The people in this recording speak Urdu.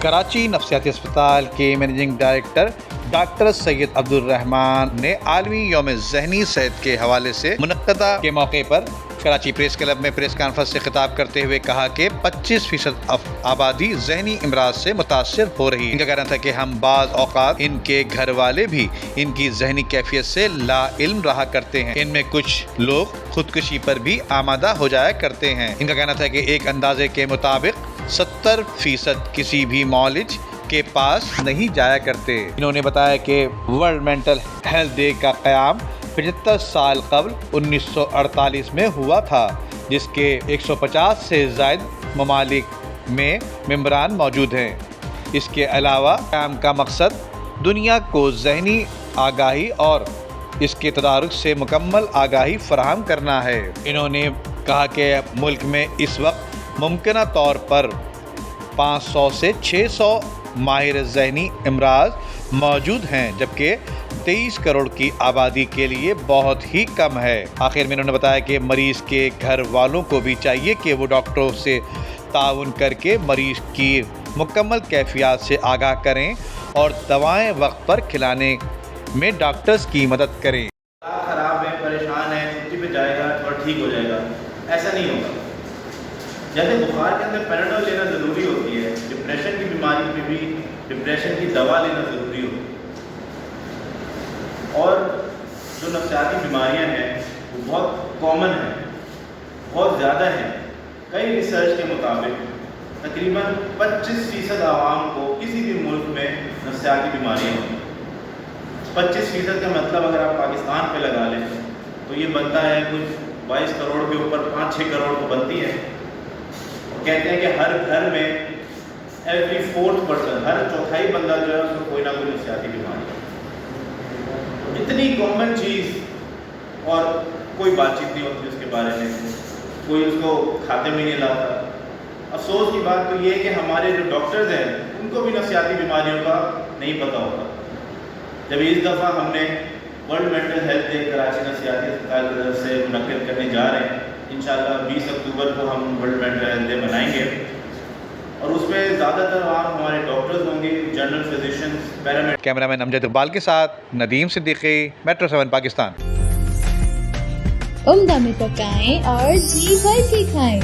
کراچی نفسیاتی اسپتال کے منیجنگ ڈائریکٹر ڈاکٹر سید عبدالرحمان نے عالمی یوم ذہنی صحت کے حوالے سے منعقدہ کے موقع پر کراچی پریس کلب میں پریس کانفرنس سے خطاب کرتے ہوئے کہا کہ 25% آبادی ذہنی امراض سے متاثر ہو رہی ہے۔ ان کا کہنا تھا کہ ہم بعض اوقات ان کے گھر والے بھی ان کی ذہنی کیفیت سے لا علم رہا کرتے ہیں، ان میں کچھ لوگ خودکشی پر بھی آمادہ ہو جایا کرتے ہیں۔ ان کا کہنا تھا کہ ایک اندازے کے مطابق 70% کسی بھی معالج کے پاس نہیں جایا کرتے۔ انہوں نے بتایا کہ ورلڈ مینٹل ہیلتھ ڈے کا قیام 75 سال قبل 1948 میں ہوا تھا، جس کے 150 سے زائد ممالک میں ممبران موجود ہیں۔ اس کے علاوہ قیام کا مقصد دنیا کو ذہنی آگاہی اور اس کے تدارک سے مکمل آگاہی فراہم کرنا ہے۔ انہوں نے کہا کہ ملک میں اس وقت ممکنہ طور پر 500 سے 600 ماہر ذہنی امراض موجود ہیں، جبکہ 23 کروڑ کی آبادی کے لیے بہت ہی کم ہے۔ آخر میں انہوں نے بتایا کہ مریض کے گھر والوں کو بھی چاہیے کہ وہ ڈاکٹروں سے تعاون کر کے مریض کی مکمل کیفیات سے آگاہ کریں اور دوائیں وقت پر کھلانے میں ڈاکٹرز کی مدد کریں۔ خراب ہے، پریشان ہے، چھٹی پہ جائے گا اور ٹھیک ہو جائے گا، ایسا نہیں ہوگا۔ جیسے بخار کے اندر پیراڈول لینا ضروری ہوتی ہے، ڈپریشن کی بیماری میں بھی ڈپریشن کی دوا لینا ضروری ہوتی ہے۔ اور جو نفسیاتی بیماریاں ہیں وہ بہت کامن ہیں، بہت زیادہ ہیں۔ کئی ریسرچ کے مطابق تقریباً 25% عوام کو کسی بھی ملک میں نفسیاتی بیماریاں ہوتی ہیں۔ 25% کا مطلب اگر آپ پاکستان پہ لگا لیں تو یہ بنتا ہے کچھ 22 کروڑ کے اوپر 5-6 کروڑ تو بنتی ہے۔ کہتے ہیں کہ ہر گھر میں ایوری 4th پرسن، ہر چوتھائی بندہ جو ہے اس کو کوئی نہ کوئی نفسیاتی بیماری ہے۔ اتنی کامن چیز اور کوئی بات چیت نہیں ہوتی اس کے بارے میں، کوئی اس کو کھاتے میں نہیں لاتا۔ افسوس کی بات تو یہ ہے کہ ہمارے جو ڈاکٹرز ہیں ان کو بھی نفسیاتی بیماریوں کا نہیں پتہ ہوتا۔ جب اس دفعہ ہم نے world mental health day Karachi نفسیاتی اسپتال کی طرف سے منعقد کرنے جا رہے ہیں، انشاءاللہ 20 اکتوبر کو ہم ورلڈ مینٹل ہیلتھ ڈے منائیں گے، اور اس میں زیادہ تر عام ہمارے ڈاکٹرز ہوں گے، جنرل فزیشنز، پیرامیڈ۔ کیمرہ مین امجد اقبال کے ساتھ ندیم صدیقی، میٹرو 7 پاکستان۔ عمدہ میں پکائیں اور جی بھر کے کھائیں۔